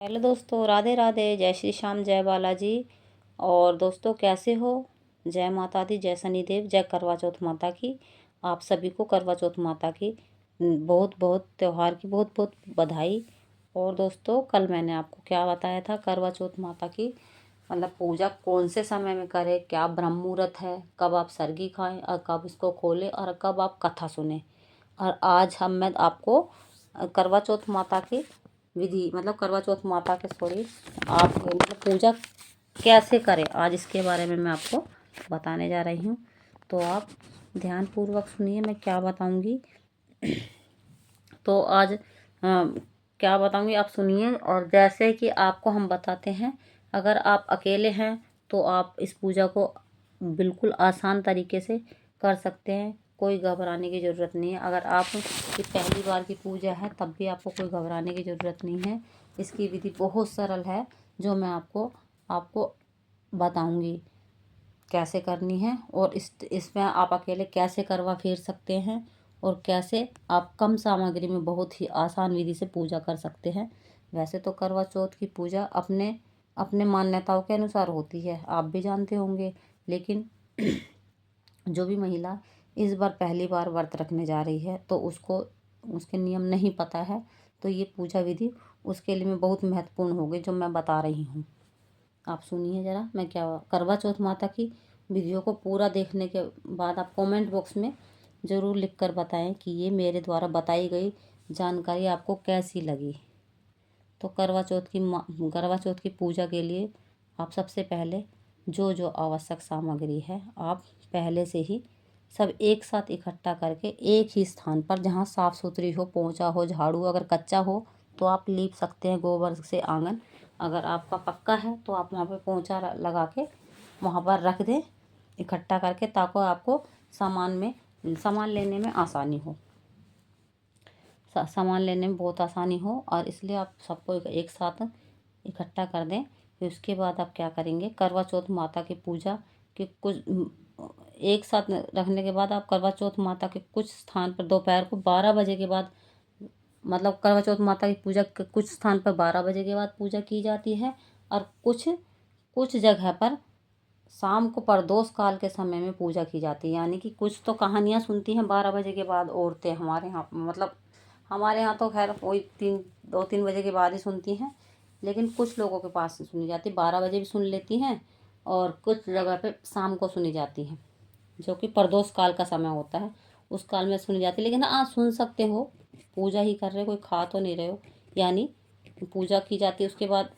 Hello दोस्तों, राधे राधे, जय श्री श्याम, जय बालाजी। और दोस्तों, कैसे हो? जय माता दी, जय शनिदेव, जय करवा चौथ माता की। आप सभी को करवा चौथ माता की बहुत बहुत त्यौहार की बहुत बहुत बधाई। और दोस्तों, कल मैंने आपको क्या बताया था करवा चौथ माता की मतलब पूजा कौन से समय में करें, क्या ब्रह्म मुहूर्त है, कब आप सरगी खाएं और कब इसको खोलें और कब आप कथा सुने। और आज मैं आपको करवा चौथ माता की विधि मतलब करवा चौथ माता के सॉरी आप मतलब पूजा कैसे करें, आज इसके बारे में मैं आपको बताने जा रही हूँ। तो आप ध्यानपूर्वक सुनिए मैं क्या बताऊँगी। तो आज क्या बताऊँगी आप सुनिए। और जैसे कि आपको हम बताते हैं, अगर आप अकेले हैं तो आप इस पूजा को बिल्कुल आसान तरीके से कर सकते हैं। कोई घबराने की ज़रूरत नहीं है। अगर आप की पहली बार की पूजा है तब भी आपको कोई घबराने की ज़रूरत नहीं है। इसकी विधि बहुत सरल है जो मैं आपको आपको बताऊंगी कैसे करनी है। और इसमें आप अकेले कैसे करवा फेर सकते हैं और कैसे आप कम सामग्री में बहुत ही आसान विधि से पूजा कर सकते हैं। वैसे तो करवा चौथ की पूजा अपने अपने मान्यताओं के अनुसार होती है, आप भी जानते होंगे। लेकिन जो भी महिला इस बार पहली बार व्रत रखने जा रही है तो उसको उसके नियम नहीं पता है, तो ये पूजा विधि उसके लिए में बहुत महत्वपूर्ण होगी जो मैं बता रही हूँ। आप सुनिए ज़रा मैं क्या करवा चौथ माता की वीडियो को पूरा देखने के बाद आप कमेंट बॉक्स में ज़रूर लिख कर बताएं कि ये मेरे द्वारा बताई गई जानकारी आपको कैसी लगी। तो करवा चौथ की पूजा के लिए आप सबसे पहले जो जो आवश्यक सामग्री है आप पहले से ही सब एक साथ इकट्ठा करके एक ही स्थान पर, जहाँ साफ़ सुथरी हो, पोंछा हो, झाड़ू अगर कच्चा हो तो आप लीप सकते हैं गोबर से आंगन। अगर आपका पक्का है तो आप वहाँ पे पोंछा लगा के वहाँ पर रख दें इकट्ठा करके, ताकि आपको सामान लेने में आसानी हो, सामान लेने में बहुत आसानी हो। और इसलिए आप सबको एक साथ इकट्ठा कर दें। फिर उसके बाद आप क्या करेंगे, करवा चौथ माता की पूजा के कुछ एक साथ रखने के बाद आप करवा चौथ माता के कुछ स्थान पर दोपहर को 12 बजे के बाद मतलब करवा चौथ माता की पूजा कुछ स्थान पर 12 बजे के बाद पूजा की जाती है। और कुछ कुछ जगह पर शाम को प्रदोष काल के समय में पूजा की जाती है। यानी कि कुछ तो कहानियाँ सुनती हैं 12 बजे के बाद औरतें हमारे यहाँ, मतलब हमारे यहाँ तो खैर वही 2-3 बजे के बाद ही सुनती हैं। लेकिन कुछ लोगों के पास से सुनी जाती 12 बजे भी सुन लेती हैं और कुछ जगह पे शाम को सुनी जाती हैं, जो कि प्रदोष काल का समय होता है उस काल में सुनी जाती है। लेकिन हाँ, सुन सकते हो, पूजा ही कर रहे हो, कोई खा तो नहीं रहे हो। यानी पूजा की जाती है, उसके बाद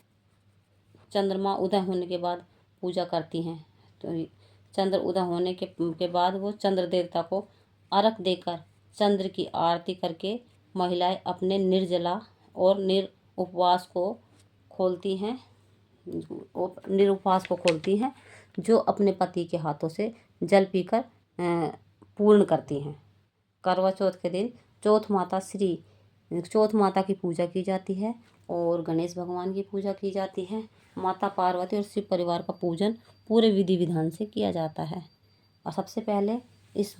चंद्रमा उदय होने के बाद पूजा करती हैं। तो चंद्र उदय होने के बाद वो चंद्र देवता को अर्घ देकर चंद्र की आरती करके महिलाएं अपने निर्जला और उपवास को खोलती हैं उपवास को खोलती हैं, जो अपने पति के हाथों से जल पीकर पूर्ण करती हैं। करवा चौथ के दिन चौथ माता की पूजा की जाती है और गणेश भगवान की पूजा की जाती है। माता पार्वती और शिव परिवार का पूजन पूरे विधि विधान से किया जाता है। और सबसे पहले इस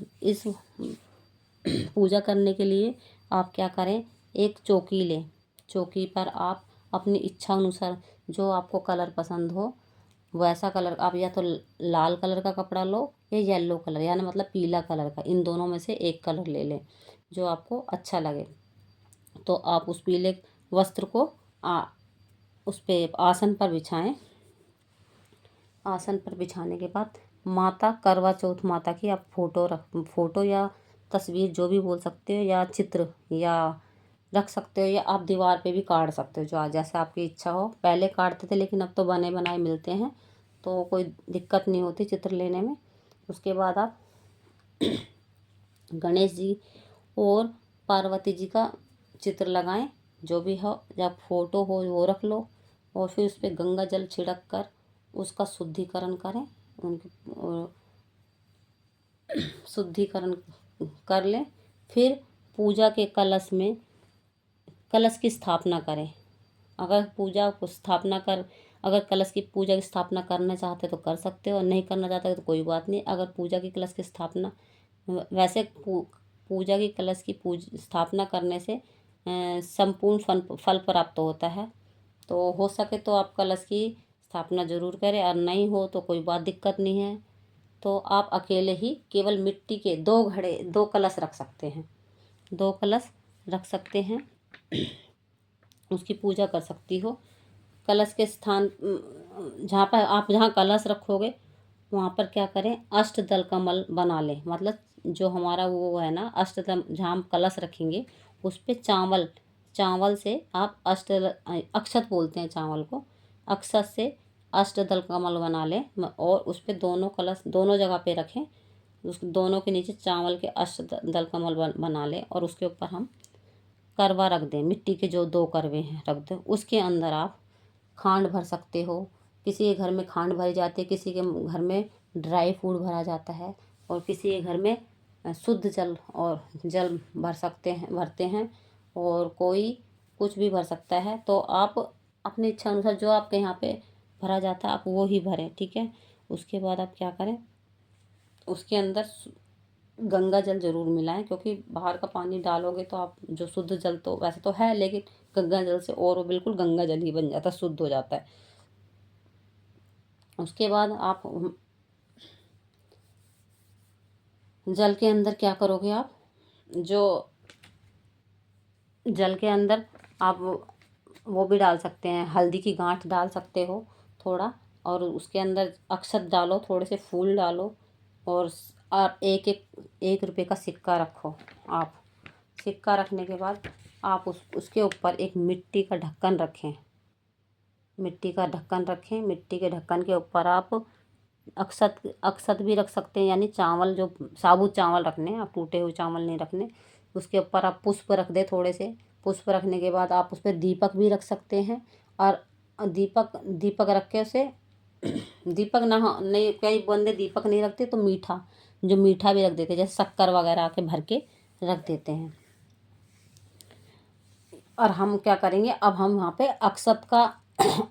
पूजा करने के लिए आप क्या करें, एक चौकी लें। चौकी पर आप अपनी इच्छा अनुसार जो आपको कलर पसंद हो वैसा कलर आप या तो लाल कलर का कपड़ा लो या येलो कलर यानी मतलब पीला कलर का, इन दोनों में से एक कलर ले लें जो आपको अच्छा लगे। तो आप उस पीले वस्त्र को उस पे आसन पर बिछाएं। आसन पर बिछाने के बाद माता करवा चौथ माता की आप फोटो या तस्वीर जो भी बोल सकते हो या चित्र या रख सकते हो, या आप दीवार पे भी काट सकते हो, जो जैसे आपकी इच्छा हो। पहले काटते थे लेकिन अब तो बने बनाए मिलते हैं तो कोई दिक्कत नहीं होती चित्र लेने में। उसके बाद आप गणेश जी और पार्वती जी का चित्र लगाएं, जो भी हो, जब फोटो हो वो रख लो। और फिर उस पर गंगा जल छिड़क कर उसका शुद्धिकरण करें, उनकी शुद्धिकरण कर लें। फिर पूजा के कलश की स्थापना करें। अगर कलश की पूजा की स्थापना करना चाहते तो कर सकते हो और नहीं करना चाहते तो कोई बात नहीं। अगर पूजा की कलश की स्थापना वैसे पूजा की कलश की स्थापना करने से संपूर्ण फल प्राप्त होता है। तो हो सके तो आप कलश की स्थापना जरूर करें, और नहीं हो तो कोई बात दिक्कत नहीं है। तो आप अकेले ही केवल मिट्टी के 2 कलश रख सकते हैं, 2 कलश रख सकते हैं, उसकी पूजा कर सकती हो। कलश के स्थान जहाँ पर आप जहाँ कलश रखोगे वहाँ पर क्या करें, अष्टदल कमल बना लें। मतलब जो हमारा वो है ना, अष्टदल जहाँ हम कलश रखेंगे उस पे चावल चावल से आप अक्षत बोलते हैं चावल को, अक्षत से अष्टदल कमल बना लें और उस पे दोनों कलश दोनों जगह पे रखें। उस दोनों के नीचे चावल के अष्टदल कमल बना लें और उसके ऊपर हम करवा रख दें। मिट्टी के जो 2 करवे हैं रख दें। उसके अंदर आप खांड भर सकते हो। किसी के घर में खांड भरी जाती है, किसी के घर में ड्राई फ्रूट भरा जाता है, और किसी के घर में शुद्ध जल और जल भरते हैं, और कोई कुछ भी भर सकता है। तो आप अपनी इच्छा अनुसार जो आपके यहाँ पे भरा जाता है आप वो ही भरें, ठीक है। उसके बाद आप क्या करें, उसके अंदर गंगा जल जरूर मिलाएं, क्योंकि बाहर का पानी डालोगे तो आप जो शुद्ध जल तो वैसे तो है, लेकिन गंगा जल से और वो बिल्कुल गंगा जल ही बन जाता है, शुद्ध हो जाता है। उसके बाद आप जल के अंदर क्या करोगे, आप जो जल के अंदर आप वो भी डाल सकते हैं, हल्दी की गांठ डाल सकते हो थोड़ा, और उसके अंदर अक्षत डालो, थोड़े से फूल डालो, और एक रुपये का सिक्का रखो आप। सिक्का रखने के बाद आप उसके ऊपर एक मिट्टी का ढक्कन रखें। मिट्टी का ढक्कन रखें। मिट्टी के ढक्कन के ऊपर आप अक्षत अक्षत भी रख सकते हैं, यानी चावल जो साबुत चावल रखने हैं, आप टूटे हुए चावल नहीं रखने। उसके ऊपर आप पुष्प रख दे, थोड़े से पुष्प रखने के बाद आप उस पर दीपक भी रख सकते हैं। और दीपक दीपक रख के उसे दीपक ना नहीं, कई बंदे दीपक नहीं रखते तो मीठा भी रख देते हैं, जैसे शक्कर वगैरह के भर के रख देते हैं। और हम क्या करेंगे, अब हम वहाँ पे अक्षत का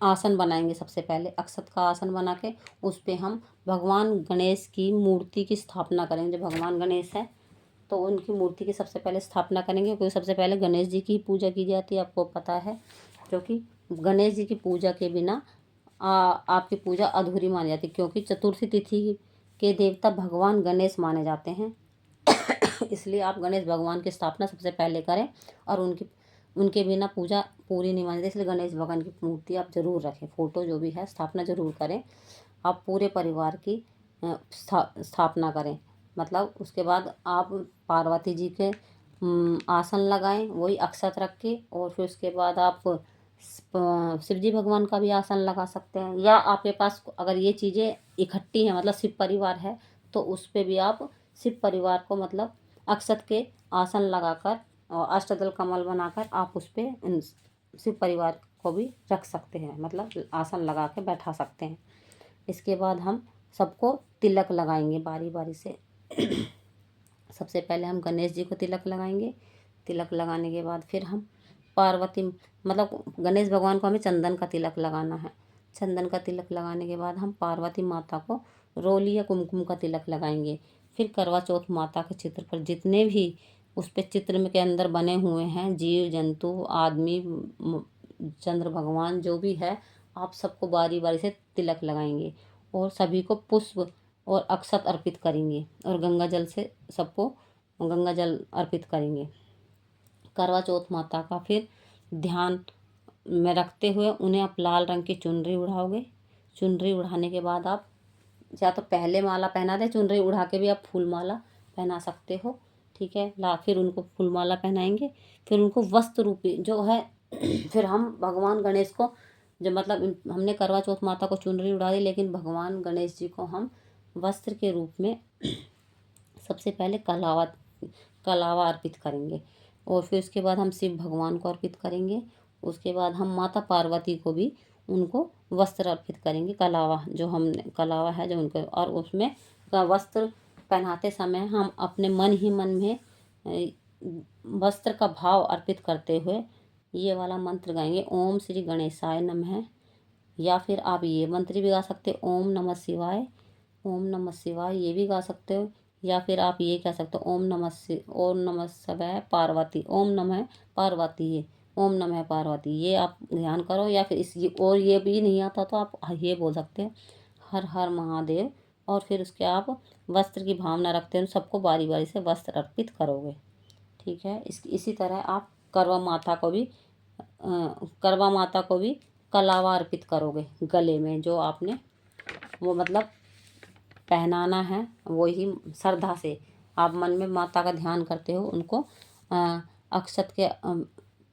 आसन बनाएंगे। सबसे पहले अक्षत का आसन बना के उस पे हम भगवान गणेश की मूर्ति की स्थापना करेंगे। जो भगवान गणेश है तो उनकी मूर्ति की सबसे पहले स्थापना करेंगे, क्योंकि सबसे पहले गणेश जी की पूजा की जाती है, आपको पता है। क्योंकि गणेश जी की पूजा के बिना आपकी पूजा अधूरी मानी जाती है, क्योंकि चतुर्थी तिथि के देवता भगवान गणेश माने जाते हैं। इसलिए आप गणेश भगवान की स्थापना सबसे पहले करें, और उनके बिना पूजा पूरी नहीं मानी जाती। इसलिए गणेश भगवान की मूर्ति आप जरूर रखें, फोटो जो भी है स्थापना जरूर करें। आप पूरे परिवार की स्थापना करें। मतलब उसके बाद आप पार्वती जी के आसन लगाएं, वही अक्षत रख के, और फिर उसके बाद आप शिव जी भगवान का भी आसन लगा सकते हैं। या आपके पास अगर ये चीज़ें इकट्ठी हैं, मतलब शिव परिवार है, तो उस पर भी आप शिव परिवार को मतलब अक्षत के आसन लगाकर और अष्टदल कमल बनाकर आप उस पर शिव परिवार को भी रख सकते हैं, मतलब आसन लगा के बैठा सकते हैं। इसके बाद हम सबको तिलक लगाएंगे बारी बारी से। सबसे पहले हम गणेश जी को तिलक लगाएंगे। तिलक लगाने के बाद फिर हम पार्वती, मतलब गणेश भगवान को हमें चंदन का तिलक लगाना है। चंदन का तिलक लगाने के बाद हम पार्वती माता को रोली या कुमकुम का तिलक लगाएंगे। फिर करवा चौथ माता के चित्र पर जितने भी उस पे चित्र में के अंदर बने हुए हैं जीव जंतु आदमी चंद्र भगवान जो भी है, आप सबको बारी बारी से तिलक लगाएंगे, और सभी को पुष्प और अक्षत अर्पित करेंगे, और गंगा जल से सबको गंगा जल अर्पित करेंगे। करवा चौथ माता का फिर ध्यान में रखते हुए उन्हें आप लाल रंग की चुनरी उड़ाओगे। चुनरी उड़ाने के बाद आप या तो पहले माला पहना दें, चुनरी उड़ा के भी आप फूल माला पहना सकते हो, ठीक है। फिर उनको फूल माला पहनाएंगे। फिर उनको वस्त्र रूपी जो है फिर हम भगवान गणेश को, जो मतलब हमने करवा चौथ माता को चुनरी उड़ा दी, लेकिन भगवान गणेश जी को हम वस्त्र के रूप में सबसे पहले कलावा अर्पित करेंगे, और फिर उसके बाद हम शिव भगवान को अर्पित करेंगे। उसके बाद हम माता पार्वती को भी उनको वस्त्र अर्पित करेंगे, कलावा है जो उनको, और उसमें वस्त्र पहनाते समय हम अपने मन ही मन में वस्त्र का भाव अर्पित करते हुए ये वाला मंत्र गाएंगे, ओम श्री गणेशाय नमः। या फिर आप ये मंत्र भी गा सकते हो, ओम नमः शिवाय। ओम नमः शिवाय ये भी गा सकते हो। या फिर आप ये कह सकते हो, ओम नमः शिवाय पार्वती, ओम नमः पार्वती। ओम नमः पार्वती, ये आप ध्यान करो। या फिर और ये भी नहीं आता तो आप ये बोल सकते हैं, हर हर महादेव। और फिर उसके आप वस्त्र की भावना रखते हैं, सबको बारी बारी से वस्त्र अर्पित करोगे। ठीक है। इसी तरह आप करवा माता को भी कलावा अर्पित करोगे गले में, जो आपने वो मतलब पहनाना है। वही श्रद्धा से आप मन में माता का ध्यान करते हो, उनको अक्षत के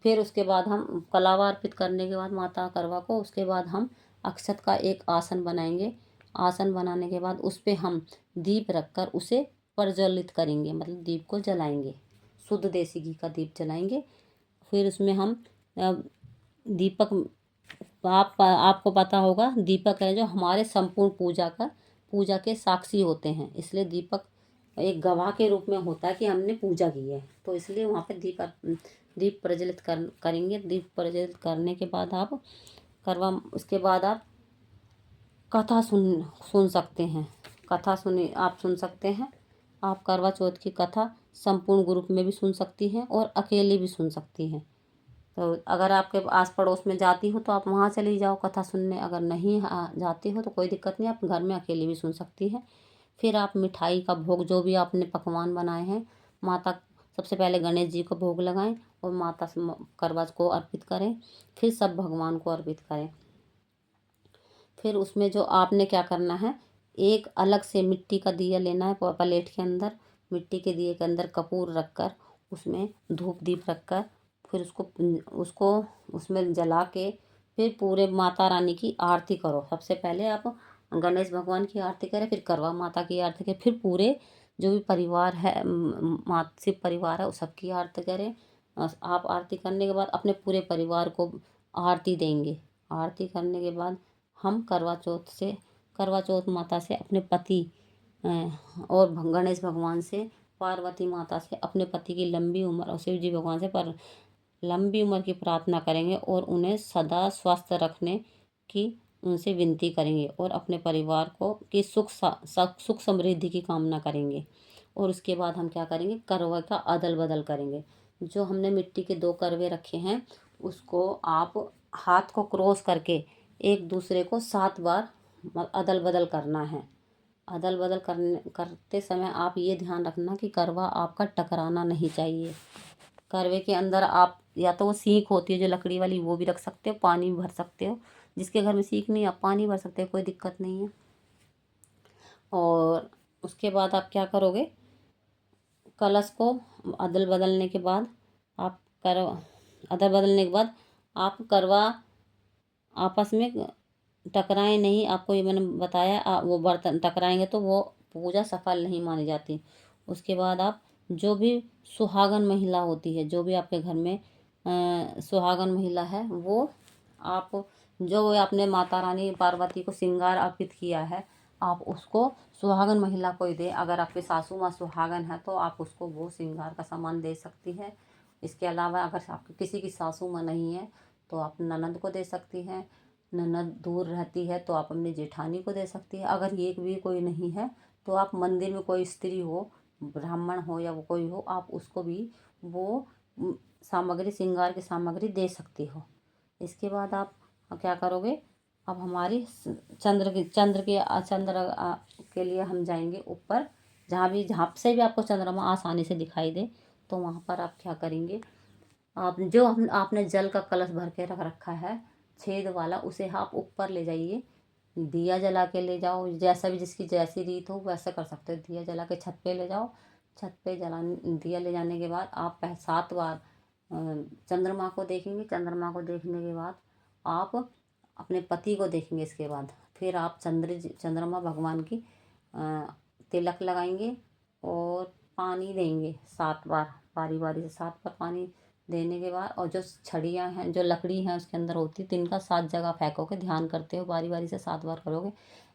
फिर उसके बाद हम कलावा अर्पित करने के बाद माता करवा को, उसके बाद हम अक्षत का एक आसन बनाएंगे। आसन बनाने के बाद उस पे हम दीप रखकर उसे प्रज्वलित करेंगे, मतलब दीप को जलाएंगे, शुद्ध देसी घी का दीप जलाएंगे। फिर उसमें हम दीपक, आपको पता होगा दीपक है जो हमारे संपूर्ण पूजा के साक्षी होते हैं, इसलिए दीपक एक गवाह के रूप में होता है कि हमने पूजा की है। तो इसलिए वहाँ पे दीप प्रज्वलित करेंगे। दीप प्रज्वलित करने के बाद आप उसके बाद आप कथा सुन सकते हैं। आप सुन सकते हैं। आप करवा चौथ की कथा संपूर्ण ग्रुप में भी सुन सकती हैं और अकेले भी सुन सकती हैं। तो अगर आपके आस पड़ोस में जाती हो तो आप वहाँ चली जाओ कथा सुनने, अगर नहीं जाती हो तो कोई दिक्कत नहीं, आप घर में अकेले भी सुन सकती है। फिर आप मिठाई का भोग, जो भी आपने पकवान बनाए हैं, माता सबसे पहले गणेश जी को भोग लगाएं और माता करवा को अर्पित करें, फिर सब भगवान को अर्पित करें। फिर उसमें जो आपने क्या करना है, एक अलग से मिट्टी का दिया लेना है प्लेट के अंदर। मिट्टी के दिए के अंदर कपूर रखकर, उसमें धूप दीप रखकर, फिर उसको उसमें जला के फिर पूरे माता रानी की आरती करो। सबसे पहले आप गणेश भगवान की आरती करें, फिर करवा माता की आरती करें, फिर पूरे जो भी परिवार है, शिव परिवार है, उस सबकी आरती करें। आप आरती करने के बाद अपने पूरे परिवार को आरती देंगे। आरती करने के बाद हम करवा चौथ माता से अपने पति और गणेश भगवान से, पार्वती माता से अपने पति की लंबी उम्र और शिव जी भगवान से लंबी उम्र की प्रार्थना करेंगे और उन्हें सदा स्वस्थ रखने की उनसे विनती करेंगे और अपने परिवार को की सुख समृद्धि की कामना करेंगे। और उसके बाद हम क्या करेंगे, करवा का अदल बदल करेंगे। जो हमने मिट्टी के 2 करवे रखे हैं, उसको आप हाथ को क्रॉस करके एक दूसरे को 7 बार अदल बदल करना है। अदल बदल करते समय आप ये ध्यान रखना कि करवा आपका टकराना नहीं चाहिए। करवे के अंदर आप या तो वो सीख होती है जो लकड़ी वाली, वो भी रख सकते हो, पानी भी भर सकते हो। जिसके घर में सीख नहीं, आप पानी भर सकते हो, कोई दिक्कत नहीं है। और उसके बाद आप क्या करोगे, कलश को अदल बदलने के बाद आप अदल बदलने के बाद आप करवा आपस में टकराए नहीं। आपको ये मैंने बताया, वो बर्तन टकराएंगे तो वो पूजा सफल नहीं मानी जाती। उसके बाद आप जो भी सुहागन महिला होती है, जो भी आपके घर में सुहागन महिला है, वो आप जो आपने माता रानी पार्वती को श्रृंगार अर्पित किया है, आप उसको सुहागन महिला को ही दे। अगर आपकी सासू माँ सुहागन है तो आप उसको वो श्रृंगार का सामान दे सकती है। इसके अलावा अगर आपकी किसी की सासू माँ नहीं है तो आप ननद को दे सकती हैं। ननद दूर रहती है तो आप अपनी जेठानी को दे सकती है। अगर ये भी कोई नहीं है तो आप मंदिर में कोई स्त्री हो, ब्राह्मण हो या वो कोई हो, आप उसको भी वो सामग्री, श्रृंगार की सामग्री दे सकती हो। इसके बाद आप क्या करोगे, अब हमारी चंद्र के लिए हम जाएंगे ऊपर। जहाँ से भी आपको चंद्रमा आसानी से दिखाई दे, तो वहाँ पर आप क्या करेंगे, आपने जल का कलश भर के रख रखा है छेद वाला, उसे आप ऊपर ले जाइए, दिया जला के ले जाओ। जैसा भी जिसकी जैसी रीत हो वैसा कर सकते हो। दिया जला के छत पे ले जाओ। छत पे दिया ले जाने के बाद आप 7 बार चंद्रमा को देखेंगे। चंद्रमा को देखने के बाद आप अपने पति को देखेंगे। इसके बाद फिर आप चंद्रमा भगवान की तिलक लगाएंगे और पानी देंगे 7 बार, बारी बारी से 7 बार पानी देने के बाद। और जो छड़ियाँ हैं, जो लकड़ी हैं उसके अंदर होती है, तिनका 7 जगह फेंकोगे, ध्यान करते हो, बारी बारी से 7 बार करोगे।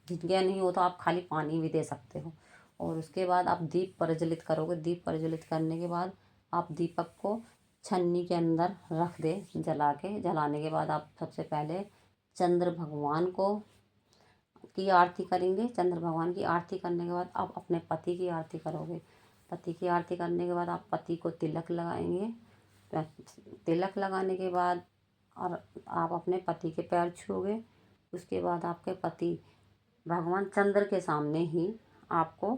जिनके नहीं हो तो आप खाली पानी भी दे सकते हो। और उसके बाद आप दीप प्रज्वलित करोगे। दीप प्रज्वलित करने के बाद आप दीपक को छन्नी के अंदर रख दे जलाने के बाद आप सबसे पहले चंद्र भगवान की आरती करेंगे। चंद्र भगवान की आरती करने के बाद आप अपने पति की आरती करोगे। पति की आरती करने के बाद आप पति को तिलक लगाएंगे तिलक लगाने के बाद और आप अपने पति के पैर छूओगे। उसके बाद आपके पति भगवान चंद्र के सामने ही आपको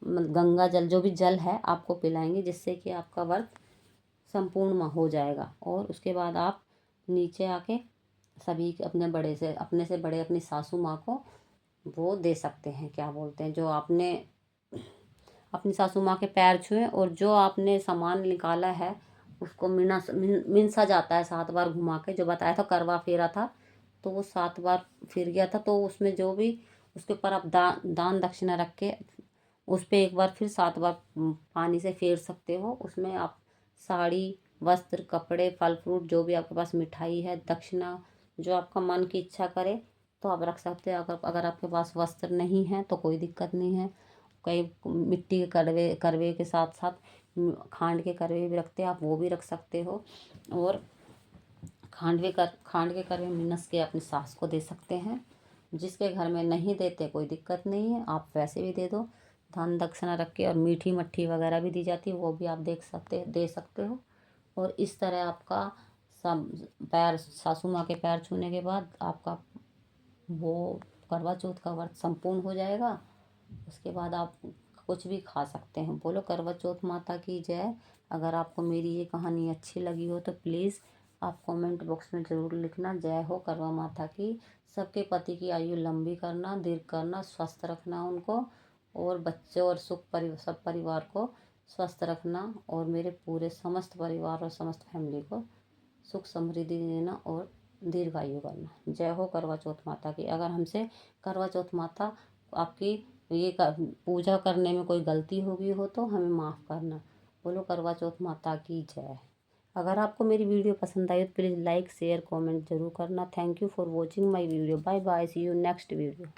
गंगा जल, जो भी जल है, आपको पिलाएंगे, जिससे कि आपका व्रत संपूर्ण हो जाएगा। और उसके बाद आप नीचे आके सभी अपने से बड़े अपनी सासू माँ को वो दे सकते हैं, क्या बोलते हैं, जो आपने अपनी सासू माँ के पैर छुए और जो आपने सामान निकाला है उसको मिनसा जाता है 7 बार घुमा के। जो बताया था करवा फेरा था, तो वो 7 बार फिर गया था। तो उसमें जो भी उसके ऊपर आप दान दक्षिणा रख के उस पर एक बार फिर 7 बार पानी से फेर सकते हो। उसमें आप साड़ी, वस्त्र, कपड़े, फल फ्रूट, जो भी आपके पास मिठाई है, दक्षिणा, जो आपका मन की इच्छा करे तो आप रख सकते हैं। अगर आपके पास वस्त्र नहीं है तो कोई दिक्कत नहीं है। कई मिट्टी के करवे के साथ साथ खांड के करवे भी रखते हैं, आप वो भी रख सकते हो। और खांड के करवे मिनस के अपनी सास को दे सकते हैं। जिसके घर में नहीं देते कोई दिक्कत नहीं है, आप वैसे भी दे दो। दान दक्षिणा रख के और मीठी मट्ठी वगैरह भी दी जाती है, वो भी आप दे सकते हो। और इस तरह आपका सब पैर, सासू माँ के पैर छूने के बाद आपका वो करवा चौथ का व्रत संपूर्ण हो जाएगा। उसके बाद आप कुछ भी खा सकते हैं। बोलो करवा चौथ माता की जय। अगर आपको मेरी ये कहानी अच्छी लगी हो तो प्लीज़ आप कमेंट बॉक्स में ज़रूर लिखना, जय हो करवा माता की। सबके पति की आयु लंबी करना, दीर्घ करना, स्वस्थ रखना उनको, और बच्चों और सब परिवार को स्वस्थ रखना, और मेरे पूरे समस्त परिवार और समस्त फैमिली को सुख समृद्धि देना और दीर्घायु करना। जय हो करवा चौथ माता की। अगर हमसे करवा चौथ माता आपकी पूजा करने में कोई गलती हो गई हो तो हमें माफ़ करना। बोलो करवा चौथ माता की जय। अगर आपको मेरी वीडियो पसंद आई तो प्लीज़ लाइक शेयर कमेंट जरूर करना। Thank you for watching my video. Bye bye, see you next video.